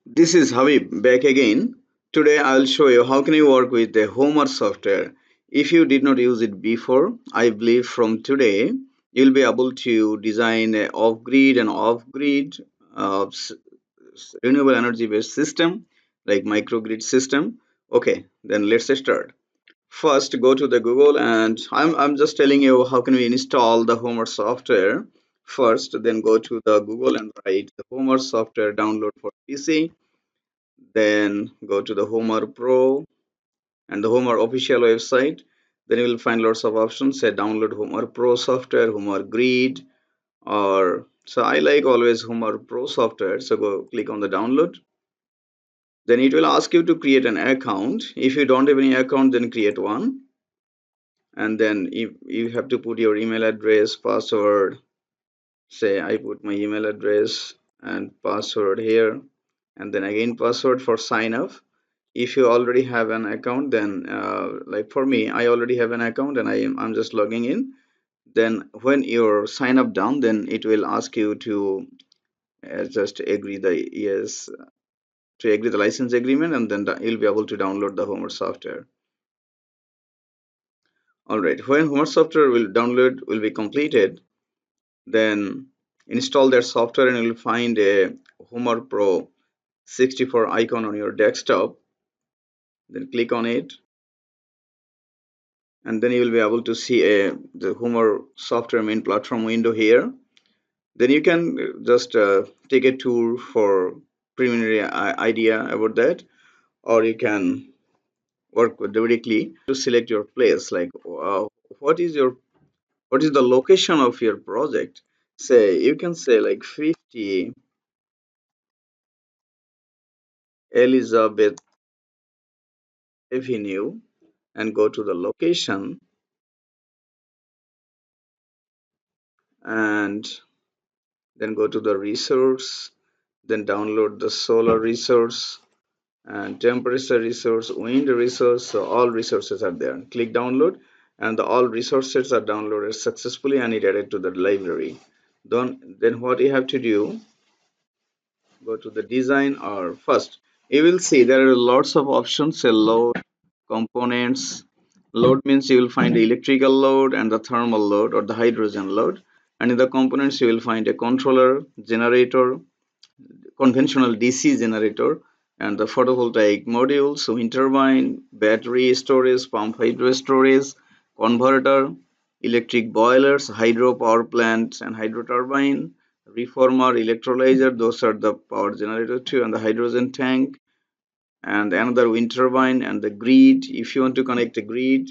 This is Habib back again. Today I'll show you how can you work with the Homer software. If you did not use it before, I believe from today you'll be able to design a off-grid and off-grid renewable energy based system like microgrid system. Okay, then let's start. First, go to the Google and I'm just telling you how can we install the Homer software. First, then go to the Google and write the Homer software download for PC. Then go to the Homer Pro and the Homer official website. Then you will find lots of options. Say download Homer Pro software, Homer Grid, or so I like always Homer Pro software. So go click on the download. Then it will ask you to create an account. If you don't have any account, then create one. And then if you have to put your email address, password. Say I put my email address and password here, and then again password for sign up. If you already have an account, then like for me, I already have an account and I'm just logging in. Then when your sign up done, then it will ask you to just agree the yes to agree the license agreement, and then you'll be able to download the Homer software. All right, when Homer software will download will be completed, then install that software and you'll find a Homer Pro 64 icon on your desktop. Then click on it, and then you will be able to see the Homer software main platform window here. Then you can just take a tour for preliminary idea about that, or you can work directly to select your place. Like what is your what is the location of your project? Say you can say like 50 Elizabeth Avenue and go to the location and then go to the resource, then download the solar resource and temperature resource, wind resource. So all resources are there. Click download and the all resources are downloaded successfully and it added to the library. Then what you have to do, go to the design, or first you will see there are lots of options. A load, components. Load means you will find the electrical load and the thermal load or the hydrogen load, and in the components you will find a controller, generator, conventional DC generator, and the photovoltaic modules, wind turbine, battery storage, pump hydro storage, converter, electric boilers, hydro power plant and hydro turbine, reformer, electrolyzer, those are the power generator too, and the hydrogen tank, and another wind turbine, and the grid. If you want to connect a grid,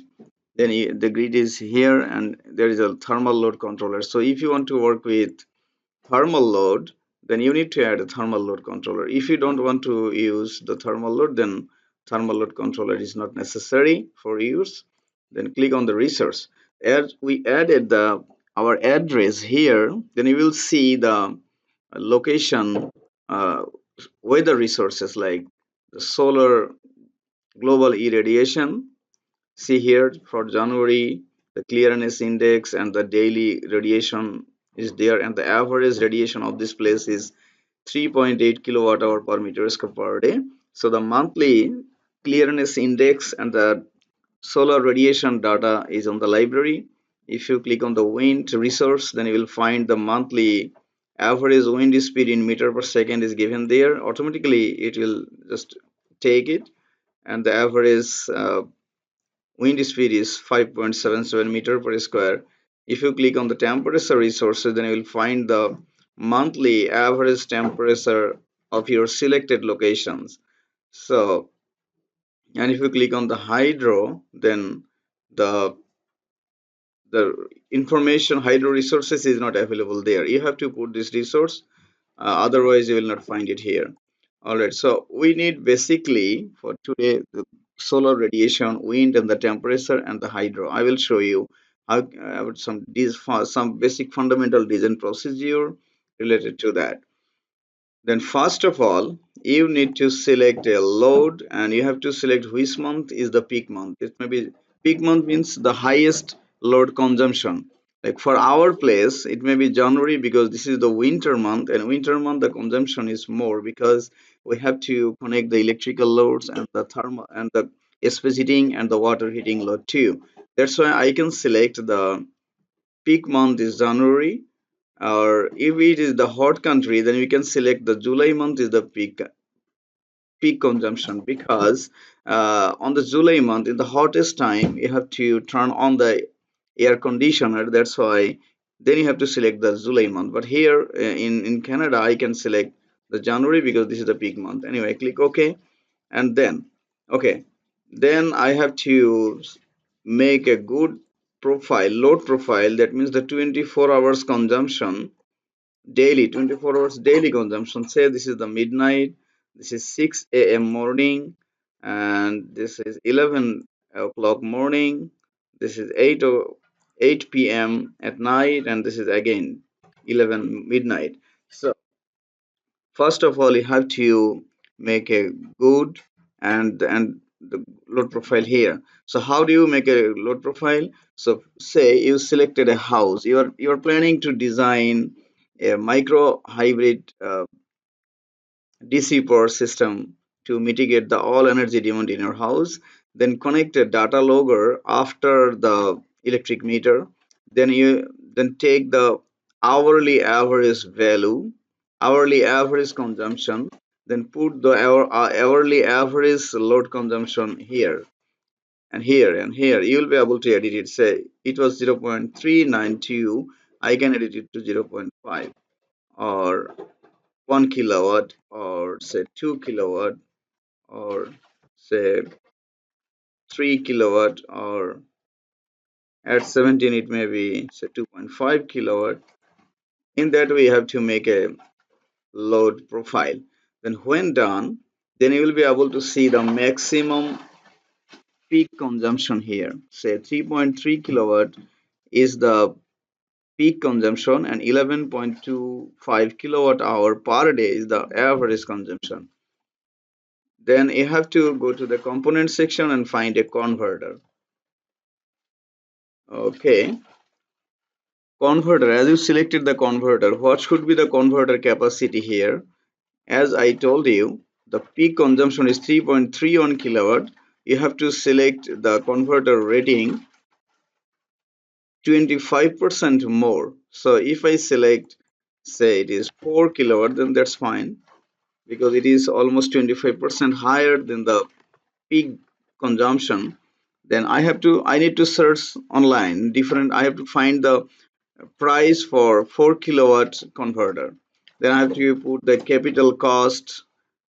then the grid is here, and there is a thermal load controller. So if you want to work with thermal load, then you need to add a thermal load controller. If you don't want to use the thermal load, then thermal load controller is not necessary for use. Then click on the resource. As we added the our address here, then you will see the location, uh, weather resources like the solar global irradiation. See here for January, the clearness index and the daily radiation is there, and the average radiation of this place is 3.8 kilowatt hour per meter square per day. So the monthly clearness index and the solar radiation data is on the library. If you click on the wind resource, then you will find the monthly average wind speed in meter per second is given there. Automatically, it will just take it, and the average wind speed is 5.77 meter per square. If you click on the temperature resources, then you will find the monthly average temperature of your selected locations. So, and if you click on the hydro, then the the information hydro resources is not available there. You have to put this resource, otherwise you will not find it here. All right, so we need basically for today the solar radiation, wind, and the temperature and the hydro. I will show you how about some basic fundamental design procedure related to that. Then first of all, you need to select a load, and you have to select which month is the peak month. It may be peak month means the highest load consumption. Like for our place, it may be January because this is the winter month, and winter month the consumption is more because we have to connect the electrical loads and the thermal and the space heating and the water heating load too. That's why I can select the peak month is January, or if it is the hot country, then we can select the July month is the peak consumption because on the July month in the hottest time you have to turn on the air conditioner. That's why then you have to select the July month. But here in Canada, I can select the January because this is the peak month. Anyway, click OK, and then okay, then I have to make a good profile, load profile. That means the 24 hours consumption daily, 24 hours daily consumption. Say this is the midnight, this is 6 a.m. morning, and this is 11 o'clock morning, this is 8 p.m. at night, and this is again 11 midnight. So first of all, you have to make a good and the load profile here. So how do you make a load profile? So say you selected a house, you are planning to design a micro hybrid DC power system to mitigate the all energy demand in your house. Then connect a data logger after the electric meter. Then take the hourly average value, hourly average consumption. Then put the hourly average load consumption here and here and here. You will be able to edit it. Say it was 0.392. I can edit it to zero point 0.5 or 1 kilowatt, or say 2 kilowatt, or say 3 kilowatt, or at 17 it may be say 2.5 kilowatt. In that way you have to make a load profile. Then when done, then you will be able to see the maximum peak consumption here. Say 3.3 kilowatt is the peak consumption, and 11.25 kilowatt hour per day is the average consumption. Then you have to go to the component section and find a converter. Okay, converter. As you selected the converter, what should be the converter capacity here? As I told you, the peak consumption is 3.31 kilowatt. You have to select the converter rating 25% more. So if I select, say it is 4 kilowatt, then that's fine because it is almost 25% higher than the peak consumption. Then I need to search online different. I have to find the price for 4 kilowatt converter. Then I have to put the capital cost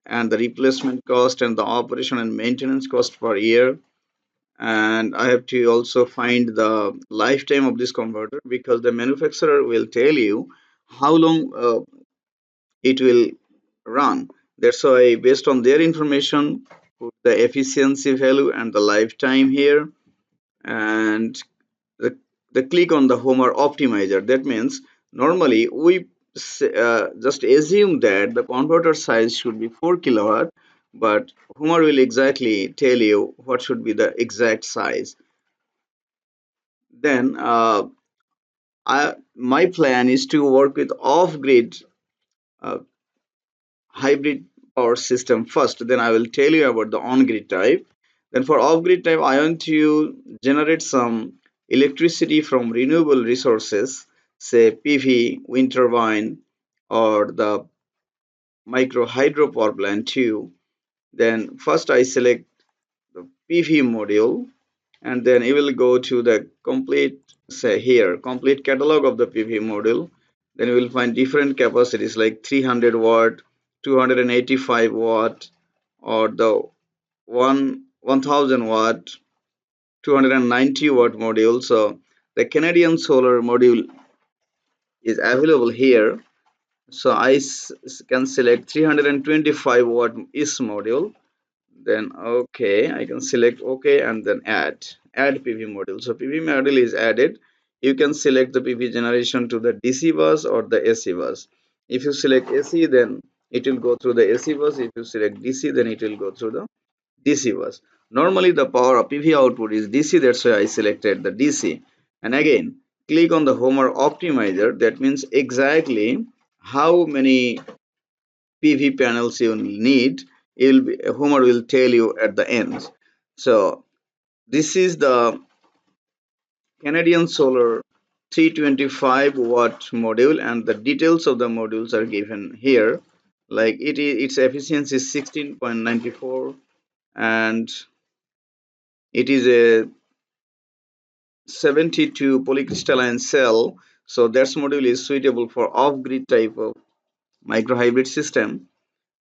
and the replacement cost and the operation and maintenance cost per year. And I have to also find the lifetime of this converter because the manufacturer will tell you how long it will run. That's why based on their information, put the efficiency value and the lifetime here, and the click on the Homer optimizer. That means normally we just assume that the converter size should be 4 kilowatt, but Homer will exactly tell you what should be the exact size. Then my plan is to work with off-grid uh, hybrid power system first. Then I will tell you about the on-grid type. Then for off-grid type, I want to generate some electricity from renewable resources, say PV, wind turbine, or the micro hydro power plant too. Then first I select the PV module, and then it will go to the complete, say here, complete catalog of the PV module. Then you will find different capacities like 300 watt, 285 watt, or the 1000 watt, 290 watt module. So the Canadian solar module is available here. So can select 325 watt is module. Then okay, I can select okay and then add PV module. So PV module is added. You can select the PV generation to the DC bus or the AC bus. If you select AC, then it will go through the AC bus. If you select DC, then it will go through the DC bus. Normally the power of PV output is DC, that's why I selected the DC. And again, click on the Homer optimizer. That means exactly how many PV panels you need. Homer will tell you at the end. So this is the Canadian Solar 325-watt module, and the details of the modules are given here. Like its efficiency is 16.94, and it is a 72 polycrystalline cell. So that module is suitable for off-grid type of microhybrid system.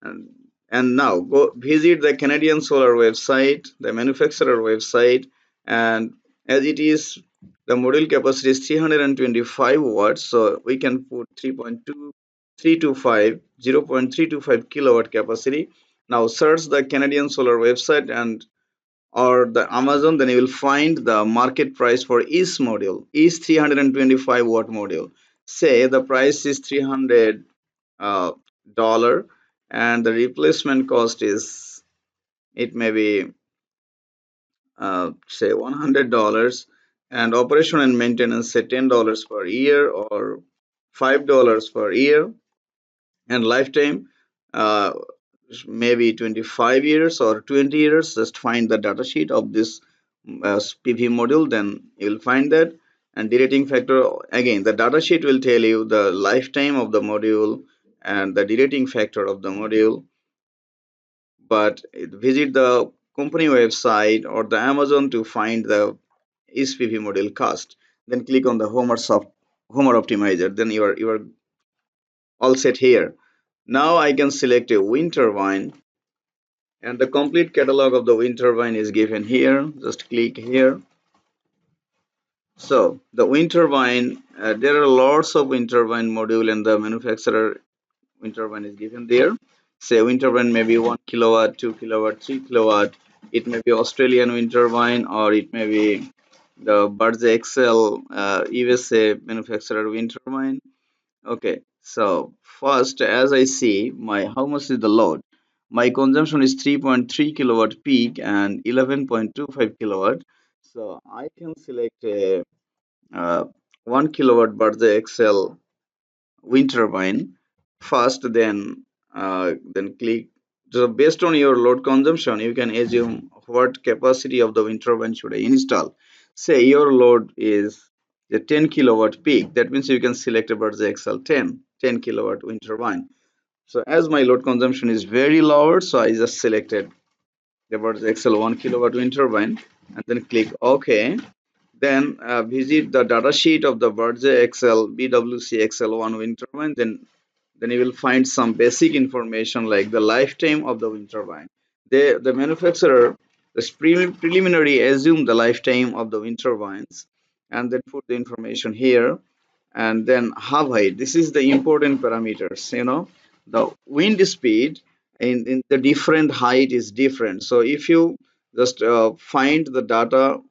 And, and now go visit the Canadian Solar website, the manufacturer website, and as it is, the module capacity is 325 watts, so we can put 3.2325 0.325 kilowatt capacity. Now search the Canadian Solar website and or the Amazon, then you will find the market price for each module, each 325-watt module. Say the price is $300, and the replacement cost is, it may be say $100, and operation and maintenance say $10 per year or $5 per year, and lifetime uh, maybe 25 years or 20 years. Just find the data sheet of this PV module, then you will find that. And derating factor, again the data sheet will tell you the lifetime of the module and the derating factor of the module. But visit the company website or the Amazon to find the each PV module cost. Then click on the Homer optimizer, then you are all set here. Now I can select a wind turbine, and the complete catalog of the wind turbine is given here. Just click here. So the wind turbine, there are lots of wind turbine module, and the manufacturer wind turbine is given there. Say wind turbine may be 1 kilowatt, 2 kilowatt, 3 kilowatt. It may be Australian wind turbine, or it may be the Birds Excel USA manufacturer wind turbine. Okay, so first, as I see, my how much is the load? My consumption is 3.3 kilowatt peak and 11.25 kilowatt. So I can select a 1 kilowatt Birthday Excel wind turbine first, then click. So based on your load consumption, you can assume what capacity of the wind turbine should I install. Say your load is a 10 kilowatt peak. That means you can select a Birthday Excel 10 kilowatt wind turbine. So as my load consumption is very lower, so I just selected the Birthday Excel 1 kilowatt wind turbine, and then click OK. Then visit the data sheet of the Birdsey Excel BWC XL1 wind turbine. Then you will find some basic information like the lifetime of the wind turbine. The manufacturer is preliminary assume the lifetime of the wind turbines, and then put the information here. And then half height. This is the important parameters. The wind speed in the different height is different. So if you just find the data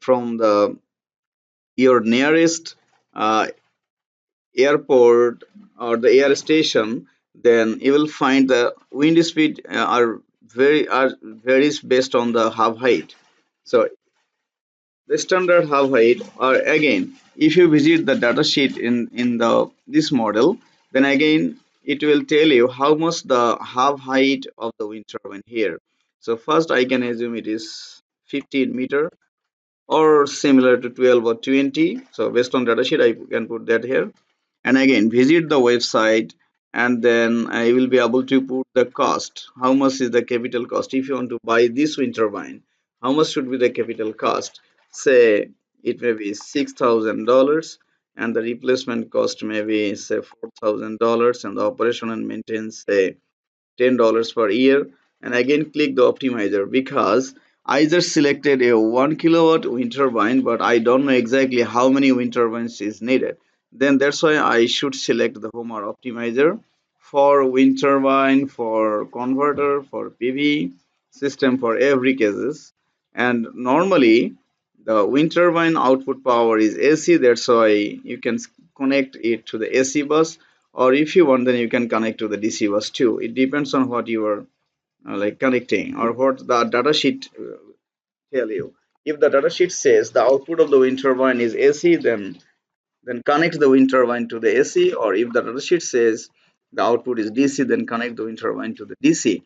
from the your nearest uh, airport or the air station, then you will find the wind speed are varies based on the half height. So the standard half height, or again, if you visit the data sheet in the this model, then again it will tell you how much the half height of the wind turbine here. So first I can assume it is 15 meter or similar to 12 or 20. So based on datasheet, I can put that here. And again, visit the website, and then I will be able to put the cost. How much is the capital cost? If you want to buy this wind turbine, how much should be the capital cost? Say it may be $6,000, and the replacement cost may be say $4,000, and the operation and maintenance say $10 per year. And again click the optimizer, because I just selected a 1 kilowatt wind turbine, but I don't know exactly how many wind turbines is needed. Then that's why I should select the Homer optimizer for wind turbine, for converter, for PV system, for every cases. And normally the wind turbine output power is AC. That's why you can connect it to the AC bus, or if you want, then you can connect to the DC bus too. It depends on what you are like connecting, or what the data sheet tell you. If the data sheet says the output of the wind turbine is AC, then then connect the wind turbine to the AC, or if the datasheet says the output is DC, then connect the wind turbine to the DC.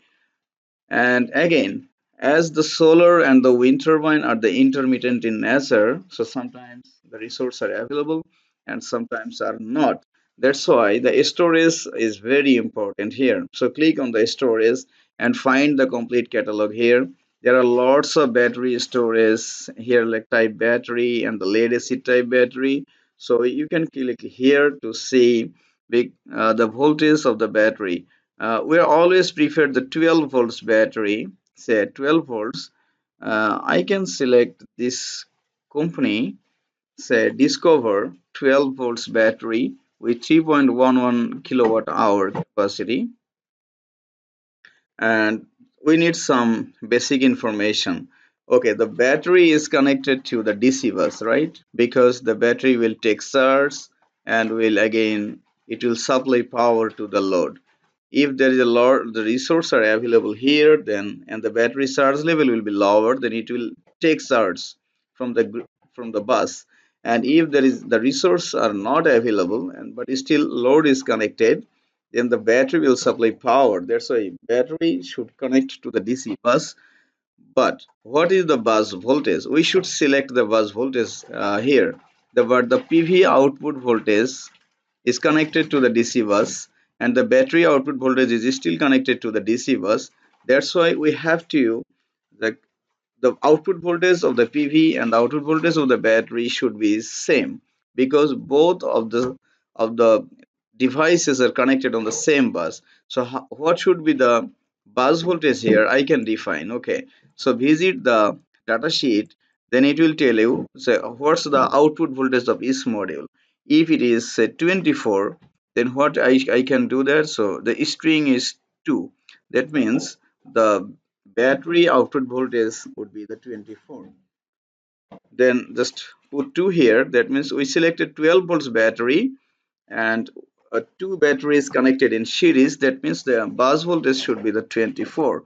And again, as the solar and the wind turbine are the intermittent in nature, so sometimes the resources are available and sometimes are not. That's why the storage is very important here. So click on the storage and find the complete catalog here. There are lots of battery storage here, like type battery and the lead acid type battery. So you can click here to see the voltage of the battery. We always prefer the 12 volts battery, say 12 volts. I can select this company, say Discover 12 volts battery with 3.11 kilowatt hour capacity, and we need some basic information. Okay, the battery is connected to the DC bus, right? Because the battery will take charge and will again it will supply power to the load. If there is a lot the resources are available here, then and the battery charge level will be lower, then it will take charge from from the bus. And if there is the resources are not available and but still load is connected, then the battery will supply power. That's why battery should connect to the DC bus. But what is the bus voltage? We should select the bus voltage here. The PV output voltage is connected to the DC bus, and the battery output voltage is still connected to the DC bus. That's why we have to the the output voltage of the PV and the output voltage of the battery should be same, because both of the devices are connected on the same bus. So what should be the bus voltage here? I can define. Okay, so visit the data sheet, then it will tell you, so what's the output voltage of each module. If it is say 24, then what I can do that. So the string is 2. That means the battery output voltage would be the 24. Then just put 2 here. That means we selected 12 volts battery, and two batteries connected in series. That means the bus voltage should be the 24.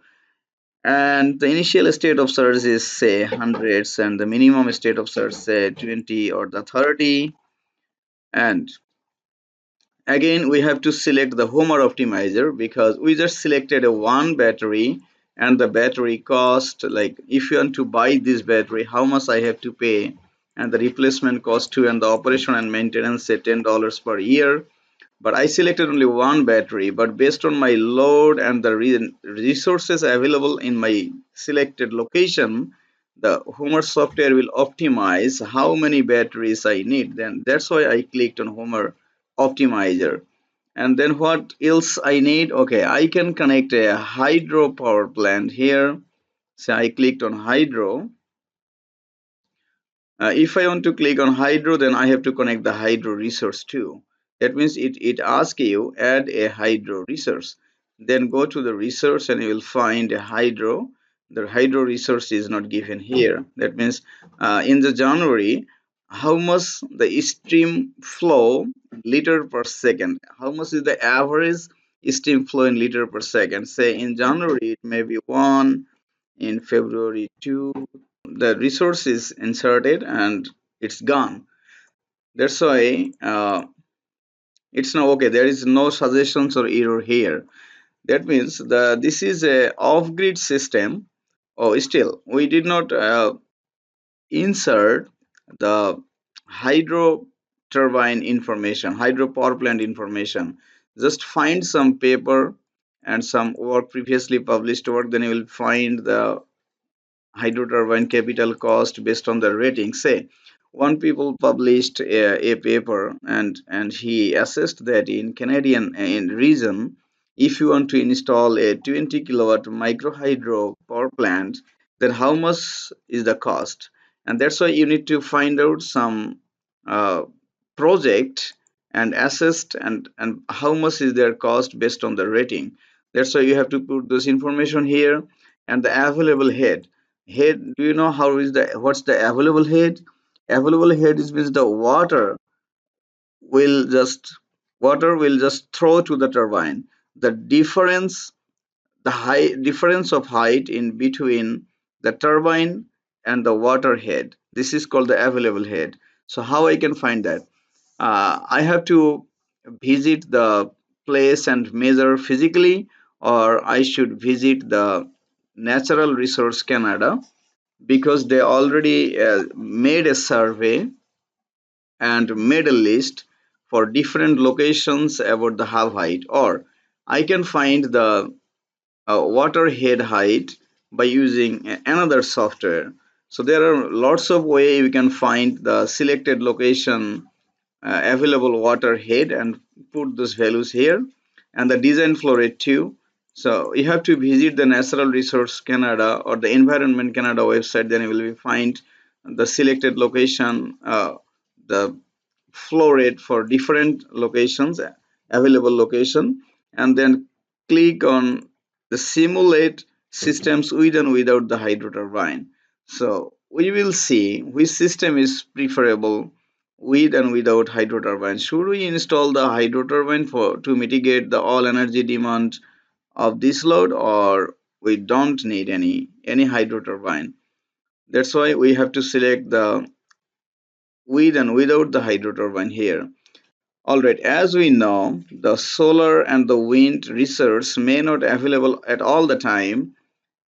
And the initial state of surge is say hundreds, and the minimum state of surge say 20 or the 30. And again we have to select the Homer optimizer, because we just selected a one battery, and the battery cost, like if you want to buy this battery, how much I have to pay, and the replacement cost too, and the operation and maintenance say $10 per year. But I selected only one battery, but based on my load and the resources available in my selected location, the Homer software will optimize how many batteries I need. Then that's why I clicked on Homer optimizer. And then what else I need? Okay, I can connect a hydro power plant here. So I clicked on hydro. If I want to click on hydro, then I have to connect the hydro resource too. That means it asks you add a hydro resource. Then go to the resource and you will find a hydro. The hydro resource is not given here. That means in the January, how much the stream flow liter per second? How much is the average stream flow in liter per second? Say in January it may be 1, in February 2. The resource is inserted and it's gone. That's why it's now okay. There is no suggestions or error here. That means this is a off-grid system. Oh, still we did not insert the hydro turbine information, hydro power plant information. Just find some paper and some work, previously published work, then you will find the hydro turbine capital cost based on the rating. Say one people published a paper, and he assessed that in Canadian in region, if you want to install a 20 kilowatt micro hydro power plant, then how much is the cost? And that's why you need to find out some uh, project and assessed, and how much is their cost based on the rating. That's why you have to put this information here. And the available head, do you know how is the what's the available head? Available head is means the will just water will just throw to the turbine. The difference, the high difference of height in between the turbine and the water head, this is called the available head. So how I can find that? I have to visit the place and measure physically, or I should visit the Natural Resource Canada, because they already made a survey and made a list for different locations about the half height. Or I can find the water head height by using another software. So there are lots of ways you can find the selected location, available water head, and put those values here, and the design flow rate too. So you have to visit the Natural Resource Canada or the Environment Canada website, then you will find the selected location, the flow rate for different locations, available location, and then click on the simulate systems with and without the hydro turbine. So we will see which system is preferable with and without hydro turbine. Should we install the hydro turbine for to mitigate the all energy demand of this load, or we don't need any hydro turbine? That's why we have to select the with and without the hydro turbine here. Alright, as we know, the solar and the wind resource may not available at all the time.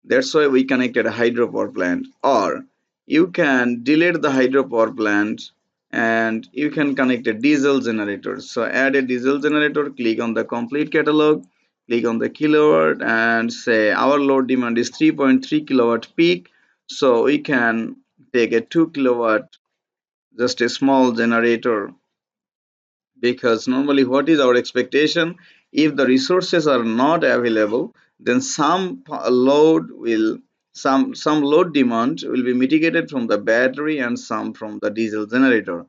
That's why we connected a hydropower plant. Or you can delete the hydropower plant and you can connect a diesel generator. So add a diesel generator, click on the complete catalog, click on the kilowatt, and say our load demand is 3.3 kilowatt peak. So we can take a 2 kilowatt, just a small generator, because normally what is our expectation, if the resources are not available, then some load demand will be mitigated from the battery and some from the diesel generator.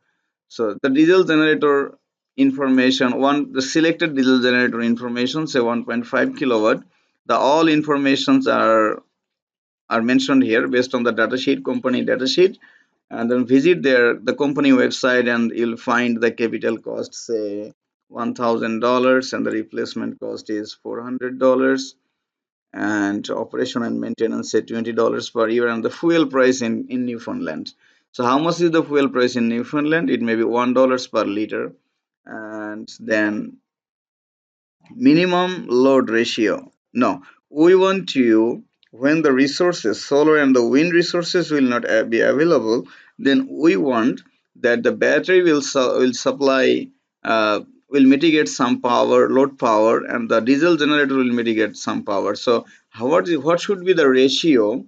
So the diesel generator information, one the selected diesel generator information, say 1.5 kilowatt, the all informations are mentioned here based on the datasheet, company datasheet, and then visit the company website, and you'll find the capital cost, say $1,000, and the replacement cost is $400, and operation and maintenance say $20 per year, and the fuel price in Newfoundland. So how much is the fuel price in Newfoundland? It may be $1 per liter. And then minimum load ratio. No, we want to, when the resources, solar and the wind resources will not be available, then we want that the battery will supply, will mitigate some power, load power, and the diesel generator will mitigate some power. So what should be the ratio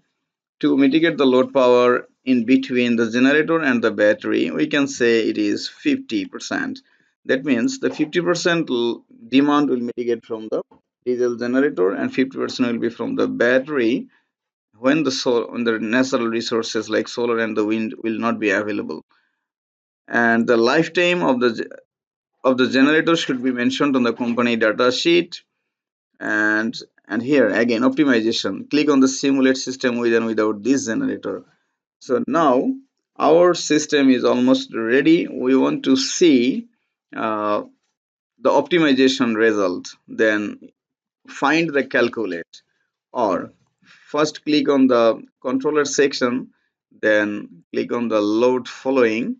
to mitigate the load power in between the generator and the battery? We can say it is 50%. That means the 50% demand will mitigate from the diesel generator, and 50% will be from the battery when when the natural resources like solar and the wind will not be available. And the lifetime of the generator should be mentioned on the company data sheet. And here again, optimization, click on the simulate system with and without this generator. So now our system is almost ready. We want to see uh, the optimization result. Then find the calculate, or first click on the controller section, then click on the load following.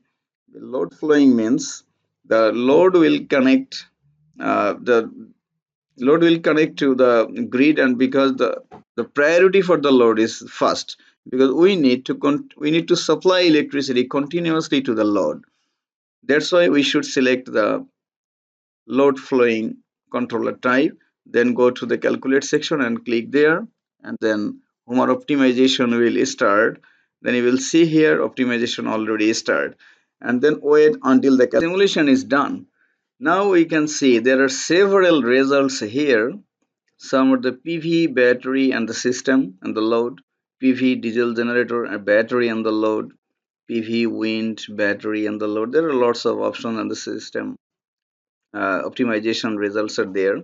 The load following means the load will connect, the load will connect to the grid, and because the priority for the load is first, because we need to supply electricity continuously to the load. That's why we should select the load flowing controller type, then go to the calculate section and click there, and then Homer optimization will start. Then you will see here optimization already started, and then wait until the simulation is done. Now we can see there are several results here. Some are the PV, battery and the system and the load, PV, diesel generator and battery and the load, PV, wind, battery and the load. There are lots of options on the system. Optimization results are there.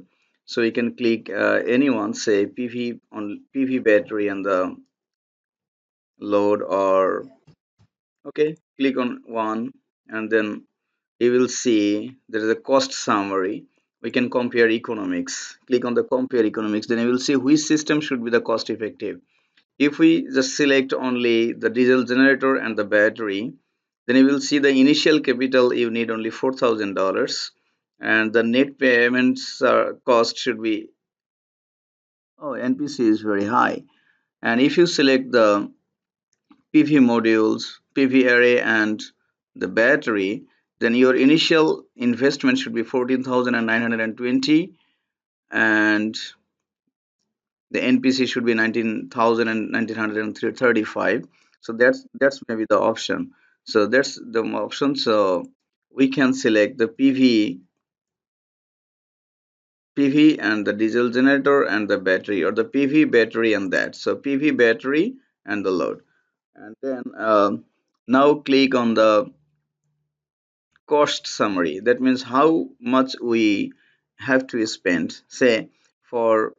So you can click anyone, say PV on PV, battery and the load, or okay, click on one, and then you will see there is a cost summary. We can compare economics. Click on the compare economics, then you will see which system should be the cost effective. If we just select only the diesel generator and the battery, Then you will see the initial capital you need only $4,000, and the net payments cost should be, oh, NPC is very high. And if you select the PV modules, PV array, and the battery, then your initial investment should be 14,920, and the NPC should be 19,000 and 1935. So that's maybe the option. So that's the option. So we can select the PV and the diesel generator and the battery, or the PV battery and that. So PV battery and the load, and then now click on the cost summary. That means how much we have to spend. Say for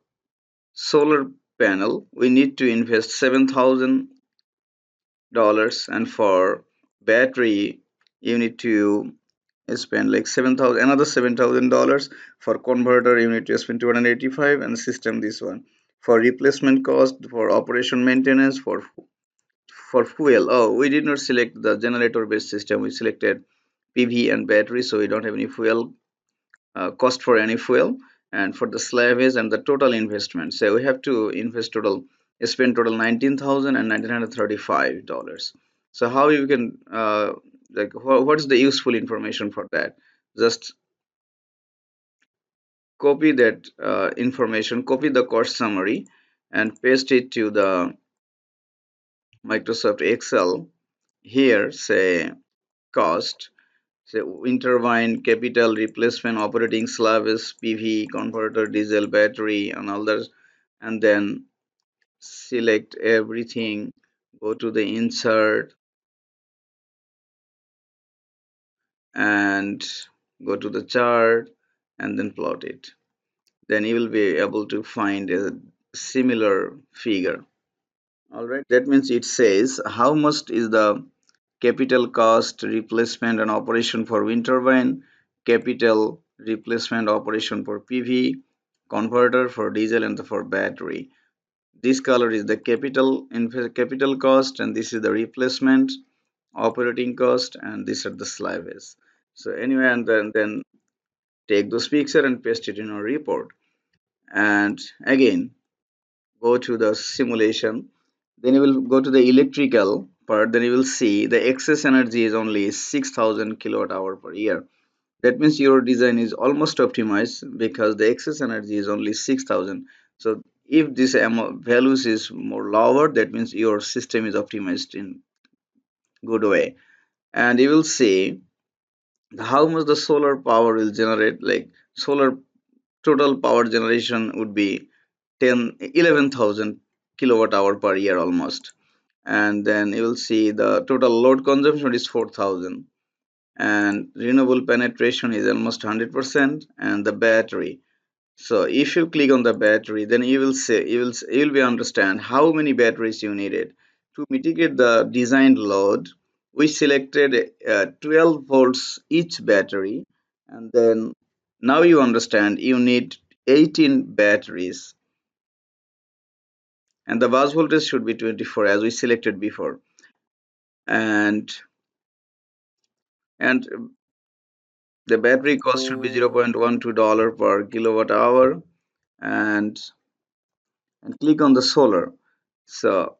solar panel we need to invest $7,000, and for battery you need to spend like 7,000, another $7,000. For converter you need to spend 285, and system this one. For replacement cost, for operation maintenance, for fuel, oh, we did not select the generator based system, we selected PV and battery, so we don't have any fuel cost for any fuel. And for the slaves and the total investment, so we have to invest total, spend total 19,000 and $1,935. So how you can like what is the useful information for that? Just copy that information, copy the cost summary, and paste it to the Microsoft Excel. Here say cost, say intervine, capital, replacement, operating slabs, PV, converter, diesel, battery, and others, and then select everything, go to the insert, and go to the chart, and then plot it. Then you will be able to find a similar figure. All right, that means it says how much is the capital cost, replacement and operation for wind turbine, capital, replacement, operation for PV, converter for diesel, and for battery. This color is the capital cost, and this is the replacement operating cost, and these are the slabs. So anyway, and then take those picture and paste it in our report. And again, go to the simulation, then you will go to the electrical part, then you will see the excess energy is only 6,000 kilowatt hour per year. That means your design is almost optimized because the excess energy is only 6,000. So if this values is more lower, that means your system is optimized in good way. And you will see how much the solar power will generate. Like solar total power generation would be 11,000 kilowatt hour per year almost. And then you will see the total load consumption is 4,000, and renewable penetration is almost 100%, and the battery. So if you click on the battery, then you will say you will be understand how many batteries you needed to mitigate the designed load. We selected 12 volts each battery, and then now you understand you need 18 batteries, and the bus voltage should be 24 as we selected before. And and the battery cost should be $0.12 per kilowatt hour. And and click on the solar. So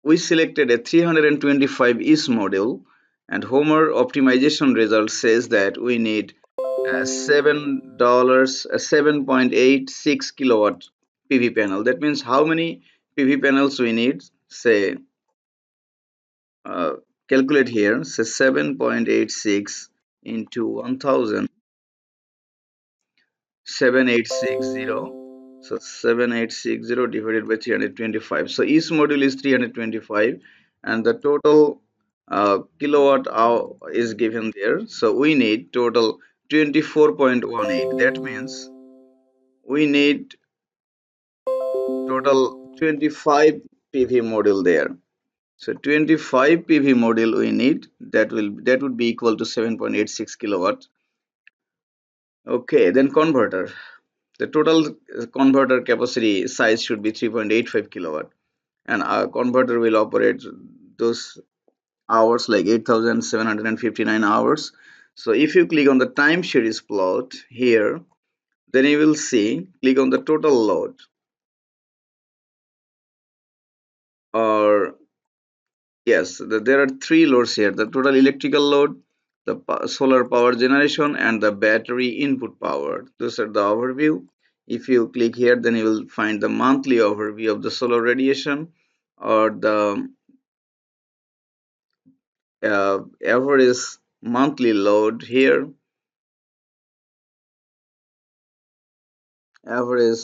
we selected a 325 east module, and Homer optimization result says that we need a 7.86 kilowatt PV panel. That means how many PV panels we need? Say uh, calculate here. Say 7.86 into 1000, 7860. So 7860 divided by 325. So each module is 325, and the total kilowatt hour is given there. So we need total 24.18. That means we need total 25 PV module there. So 25 PV module we need, that would be equal to 7.86 kilowatt. Okay, then converter. The total converter capacity size should be 3.85 kilowatt, and our converter will operate those hours, like 8,759 hours. So if you click on the time series plot here, then you will see, click on the total load, or yes, there are three loads here: the total electrical load, the solar power generation, and the battery input power. Those are the overview. If you click here, then you will find the monthly overview of the solar radiation, or the average monthly load here, average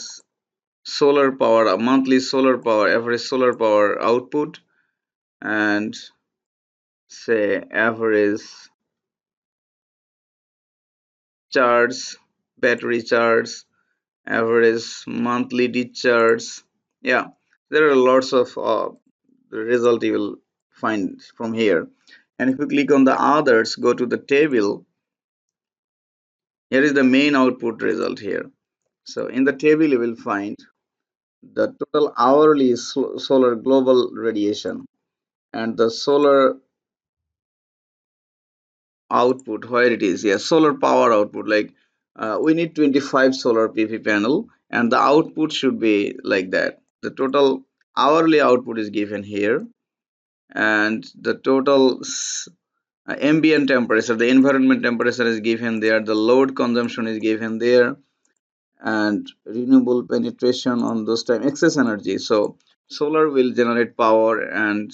solar power, monthly solar power, average solar power output, and say average charge, battery charge, average monthly discharge. Yeah, there are lots of the result you will find from here. And if you click on the others, go to the table, here is the main output result here. So in the table you will find the total hourly solar global radiation, and the solar output, where it is, yes, solar power output, like we need 25 solar PV panel, and the output should be like that. The total hourly output is given here, and the total ambient temperature, the environment temperature is given there, the load consumption is given there, and renewable penetration on those time, excess energy. So solar will generate power, and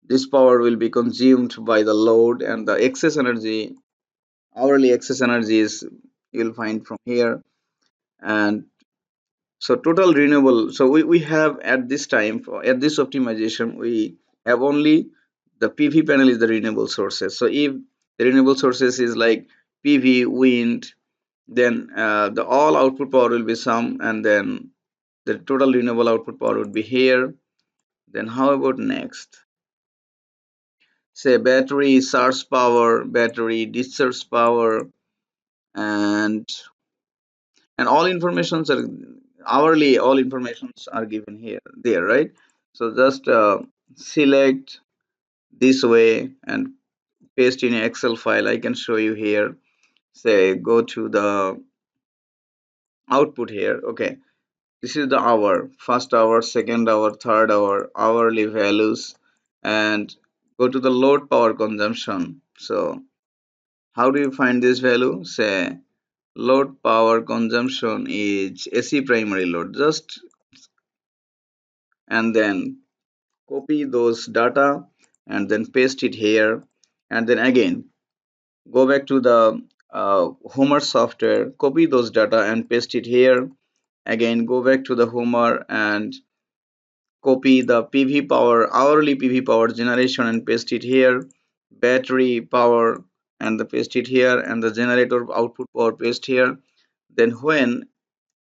this power will be consumed by the load, and the excess energy, hourly excess energy, is you'll find from here. And so total renewable, so we have at this time, at this optimization, we have only the PV panel is the renewable sources. So if the renewable sources is like PV, wind, then the all output power will be some, and then the total renewable output power would be here. Then how about next? Say battery source power, battery discharge power, and all informations are hourly, all informations are given here, there, right? So just select this way and paste in an Excel file. I can show you here. Say go to the output here. Okay, this is the hour, first hour, second hour, third hour, hourly values, and go to the load power consumption. So how do you find this value? Say load power consumption is AC primary load. Just and then copy those data and then paste it here, and then again go back to the Homer software, copy those data and paste it here. Again go back to the Homer and copy the PV power, hourly PV power generation, and paste it here. Battery power, and the paste it here, and the generator output power, paste here. Then when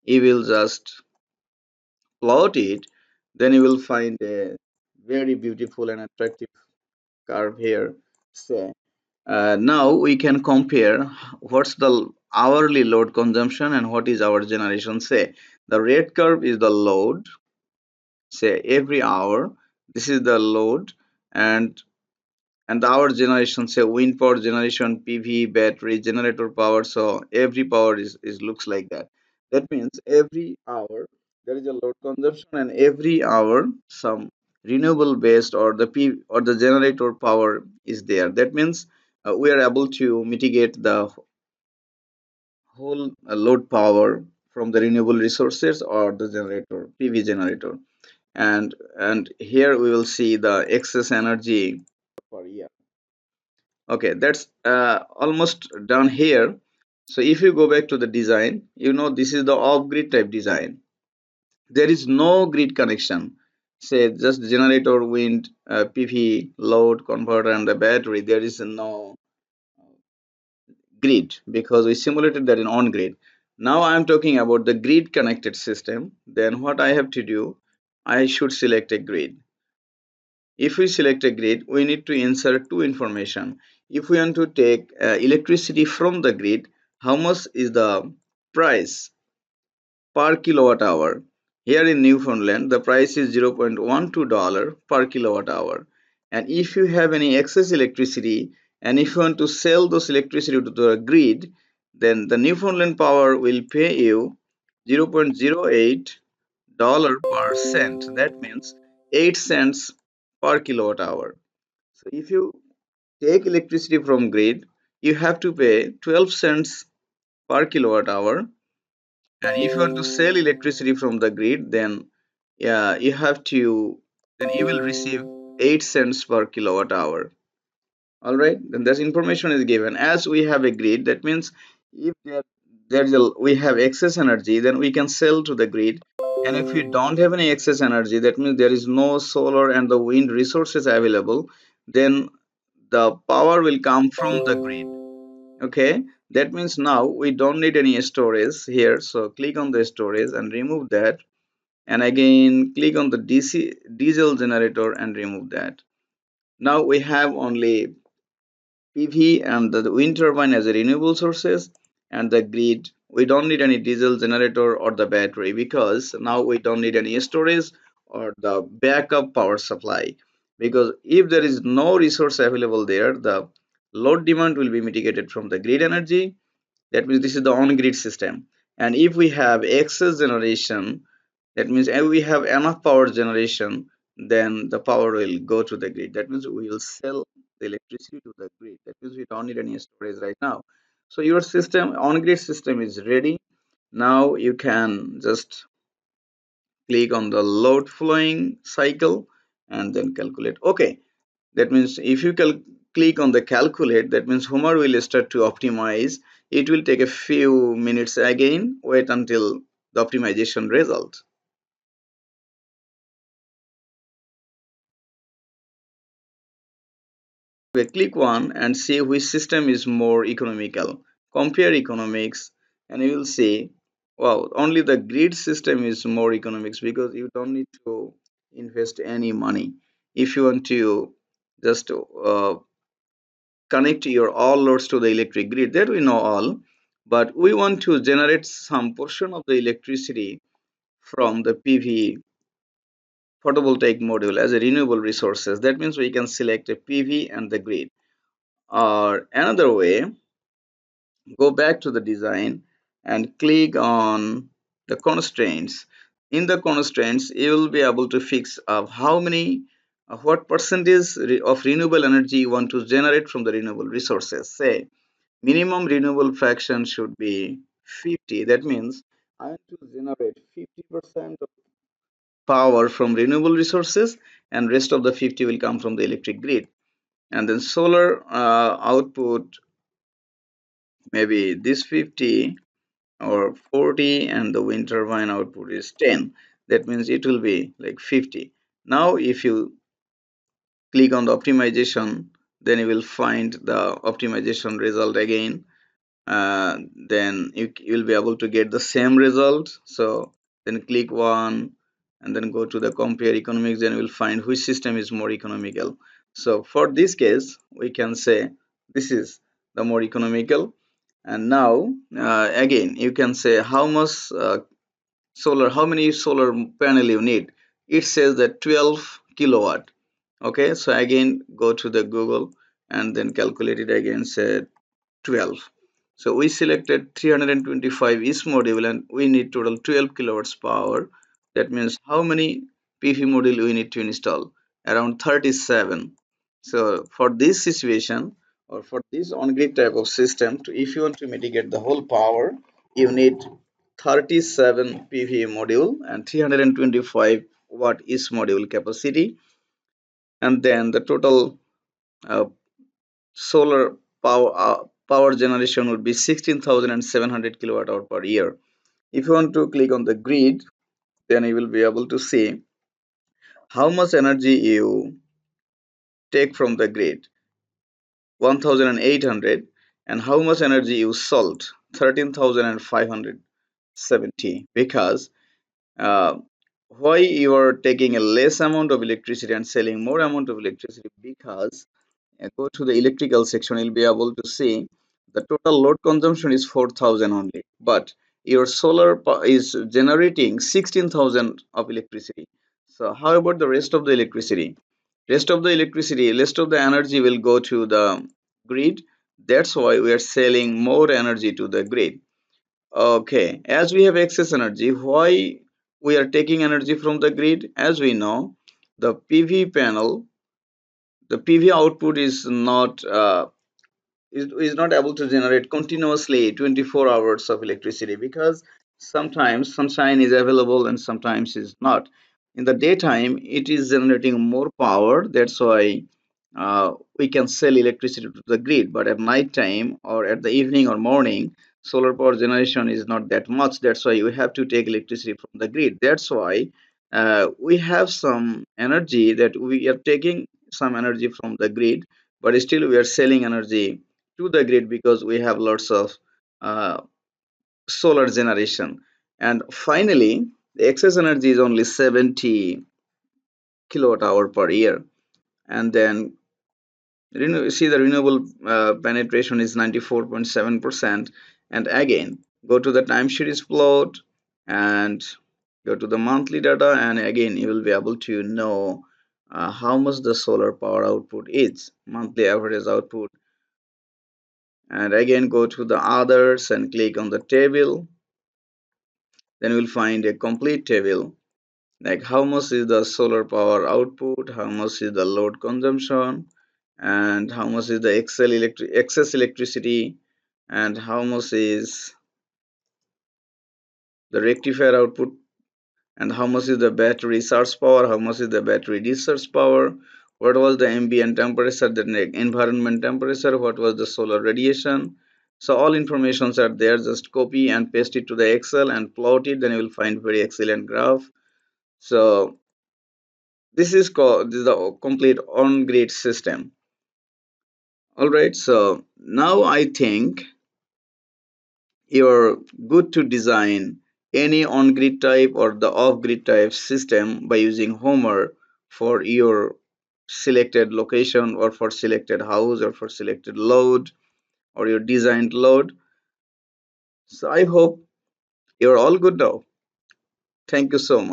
you will just plot it, then you will find a very beautiful and attractive curve here. So now we can compare what's the hourly load consumption and what is our generation. Say the red curve is the load, say every hour, this is the load, and the hour generation, say wind power generation, PV, battery, generator power. So every power is looks like that. That means every hour there is a load consumption, and every hour some renewable based or the P or the generator power is there. That means we are able to mitigate the whole load power from the renewable resources or the generator, PV generator. And here we will see the excess energy per year. Okay, that's almost done here. So if you go back to the design, this is the off-grid type design. There is no grid connection. Say just generator, wind, PV, load, converter, and the battery. There is no grid because we simulated that in on-grid. Now I am talking about the grid connected system. Then what I have to do, I should select a grid. If we select a grid, we need to insert two information. If we want to take electricity from the grid, how much is the price per kilowatt hour? Here in Newfoundland, the price is $0.12 per kilowatt hour. And if you have any excess electricity and if you want to sell those electricity to the grid, then the Newfoundland Power will pay you 0.08 dollar per cent. That means 8 cents per kilowatt hour. So if you take electricity from grid, you have to pay 12 cents per kilowatt hour. And if you want to sell electricity from the grid, then yeah, you will receive 8 cents per kilowatt hour. All right, then this information is given. As we have a grid, that means if we have excess energy, then we can sell to the grid. And if we don't have any excess energy, that means there is no solar and the wind resources available, then the power will come from the grid. Okay, that means now we don't need any storage here. So click on the storage and remove that. And again, click on the diesel generator and remove that. Now we have only PV and the wind turbine as a renewable sources, and the grid. We don't need any diesel generator or the battery because now we don't need any storage or the backup power supply, because if there is no resource available there, the load demand will be mitigated from the grid energy. That means this is the on grid system. And if we have excess generation, that means if we have enough power generation, then the power will go to the grid. That means we will sell the electricity to the grid. That means we don't need any storage right now. So your system, on grid system is ready. Now you can just click on the load flowing cycle and then calculate. Okay, that means if you click on the calculate, that means Homer will start to optimize. It will take a few minutes again. Wait until the optimization result. Okay, click one and see which system is more economical. Compare economics and you will see, wow, only the grid system is more economics because you don't need to invest any money. If you want to just connect your all loads to the electric grid, that we know all, but we want to generate some portion of the electricity from the PV photovoltaic module as a renewable resources. That means we can select a PV and the grid. Or another way, go back to the design and click on the constraints. In the constraints, you will be able to fix how many, what percentage of renewable energy you want to generate from the renewable resources. Say, minimum renewable fraction should be 50. That means I want to generate 50% of power from renewable resources and rest of the 50 will come from the electric grid. And then solar output, maybe this 50 or 40, and the wind turbine output is 10. That means it will be like 50. Now if you click on the optimization, then you will find the optimization result again. Then you will be able to get the same result. So then click one and then go to the compare economics, then you will find which system is more economical. So for this case we can say this is the more economical. And now again you can say how much how many solar panel you need. It says that 12 kilowatt. Okay, so again go to the Google and then calculate it again, say 12. So we selected 325 each module and we need total 12 kilowatts power. That means how many PV module we need to install? Around 37. So for this situation or for this on-grid type of system, if you want to mitigate the whole power, you need 37 PV module and 325 watt each module capacity, and then the total uh, solar power generation would be 16,700 kilowatt hour per year. If you want to click on the grid, then you will be able to see how much energy you take from the grid, 1,800, and how much energy you sold, 13,570. Because uh, why you are taking a less amount of electricity and selling more amount of electricity? Because go to the electrical section, you'll be able to see the total load consumption is 4,000 only, but your is generating 16,000 of electricity. So how about the rest of the electricity? Rest of the energy will go to the grid. That's why we are selling more energy to the grid. Okay, as we have excess energy, why we are taking energy from the grid? As we know, the PV panel, the PV output is not able to generate continuously 24 hours of electricity, because sometimes sunshine is available and sometimes is not. In the daytime it is generating more power, that's why we can sell electricity to the grid, but at night time or at the evening or morning, solar power generation is not that much, that's why we have to take electricity from the grid. That's why we have some energy that we are taking some energy from the grid, but still we are selling energy to the grid because we have lots of uh, solar generation. And finally, the excess energy is only 70 kilowatt hour per year. And then see the renewable penetration is 94.7%. And again, go to the time series plot and go to the monthly data, and again you will be able to know how much the solar power output is, monthly average output. And again go to the others and click on the table, then we'll find a complete table, like how much is the solar power output, how much is the load consumption, and how much is the excess electricity, and how much is the rectifier output, and how much is the battery charge power, how much is the battery discharge power, what was the ambient temperature, the environment temperature, what was the solar radiation. So all informations are there, just copy and paste it to the Excel and plot it, then you will find very excellent graph. So this is the complete on grid system. All right, so now I think you're good to design any on-grid type or the off-grid type system by using Homer for your selected location or for selected house or for selected load or your designed load. So I hope you're all good now. Thank you so much.